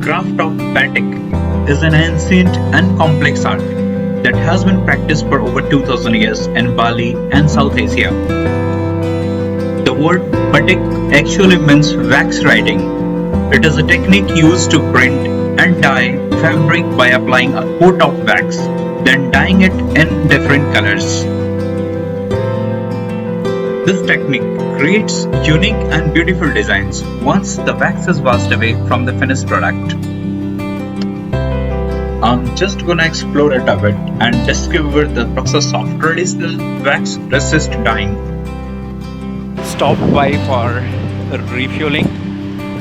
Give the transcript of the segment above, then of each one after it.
craft of Batik is an ancient and complex art that has been practiced for over 2000 years in Bali and South Asia. The word Batik actually means wax writing. It is a technique used to print and dye fabric by applying a coat of wax, then dyeing it in different colors. This technique creates unique and beautiful designs once the wax is washed away from the finished product. I'm just gonna explore it a bit and discover the process of traditional wax resist dyeing. Stopped by for refueling,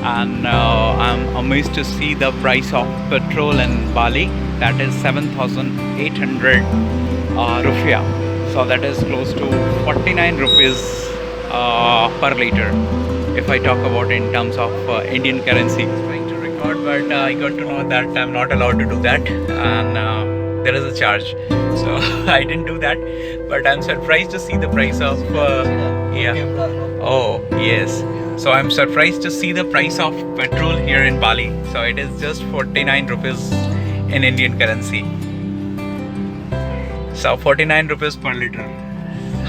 and I'm amazed to see the price of petrol in Bali. That is 7,800 rupiah. So that is close to 49 rupees per liter if I talk about in terms of Indian currency. I was trying to record, but I got to know that I'm not allowed to do that, and there is a charge. So I didn't do that, but I'm surprised to see the price of oh yes. So I'm surprised to see the price of petrol here in Bali. So it is just 49 rupees in Indian currency. So 49 rupees per liter,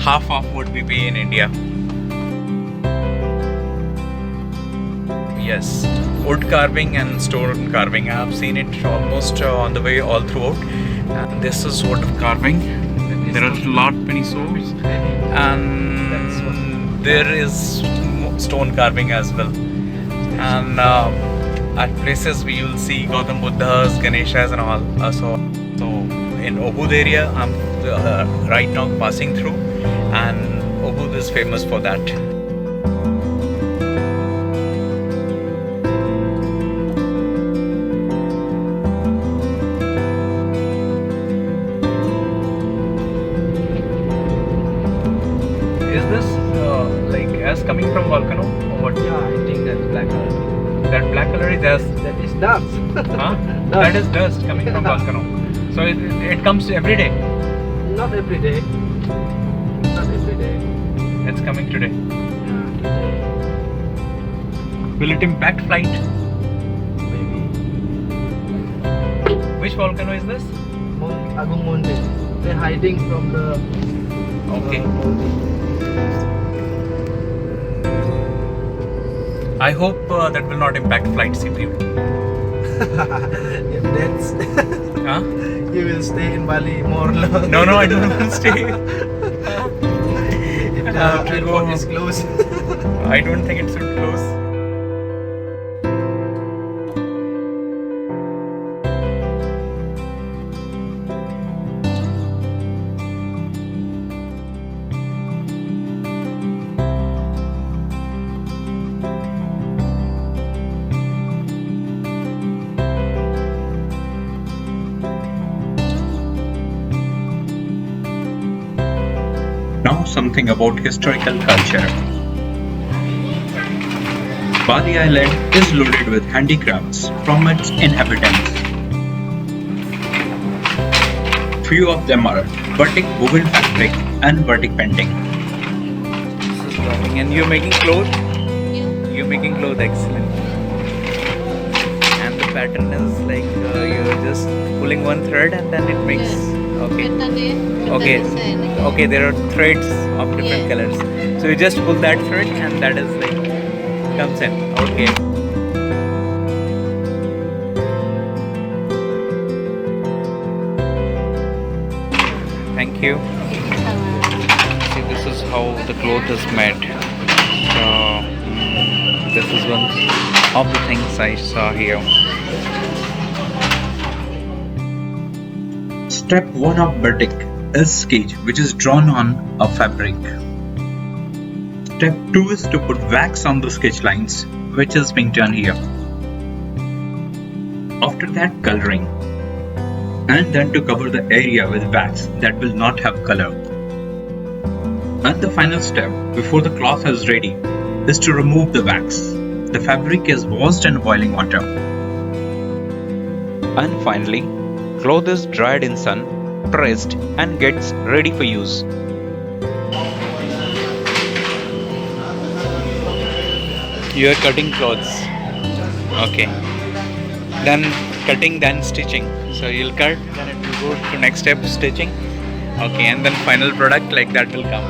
half of what we pay in India. Yes, wood carving and stone carving. I have seen it almost on the way all throughout. And this is wood carving. There are lot many souls, and there is stone carving as well. And at places we will see Gautam Buddhas, Ganeshas and all. So in Ubud area, I'm right now passing through, and Ubud is famous for that. Is this like as coming from volcano or what? Yeah, I think that's black color. That black color is as That is dust. huh? That is dust coming from volcano. So it comes every day. Not every day. Not every day. It's coming today. Yeah, today. Will it impact flight? Maybe. Which volcano is this? Agung Mountain. They're hiding from the. Okay. I hope that will not impact flight CPU. If that's. Huh? You will stay in Bali more long. No, I don't want to stay. Airport is closed. I don't think it should close. Now something about historical culture. Bali Island is loaded with handicrafts from its inhabitants. Few of them are Batik woven fabric and Batik painting. And you're making clothes? You're making clothes, excellent. And the pattern is like you're just pulling one thread and then it makes. Okay. Okay, there are threads of different colors. So you just pull that thread and that is like comes in. Okay. Thank you. See, this is how the cloth is made. So this is one of the things I saw here. Step 1 of Batik is sketch, which is drawn on a fabric. Step 2 is to put wax on the sketch lines, which is being done here. After that, coloring, and then to cover the area with wax that will not have color. And the final step, before the cloth is ready, is to remove the wax. The fabric is washed in boiling water. And finally, cloth is dried in sun, pressed and gets ready for use. You are cutting clothes. Okay. then cutting, then stitching. So you'll cut, then it will go to next step, stitching. Okay, and then final product like that will come.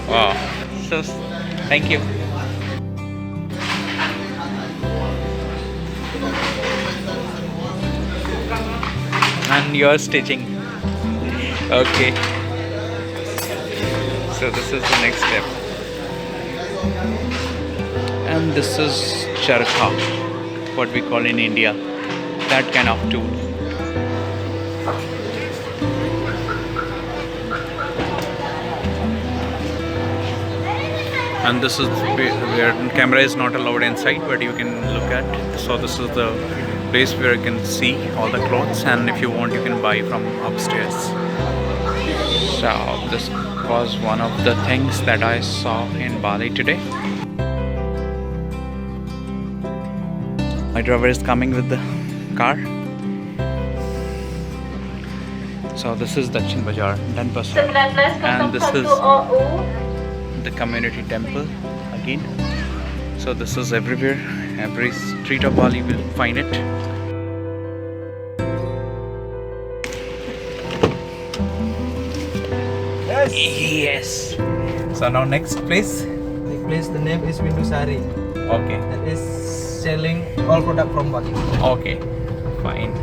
Wow. So thank you. And you're stitching. Okay. So this is the next step. And this is charkha, what we call in India, that kind of tool. And this is where camera is not allowed inside, but you can look at. So this is the place where you can see all the clothes, and if you want you can buy from upstairs. So this was one of the things that I saw in Bali today. My driver is coming with the car. So this is Dachin Bazaar, Denpasar, and this is the community temple again. So this is everywhere, every street of Bali will find it. Yes. So now next place. The place, the name is Sari. Okay. That is selling all product from Batik. Okay. Fine.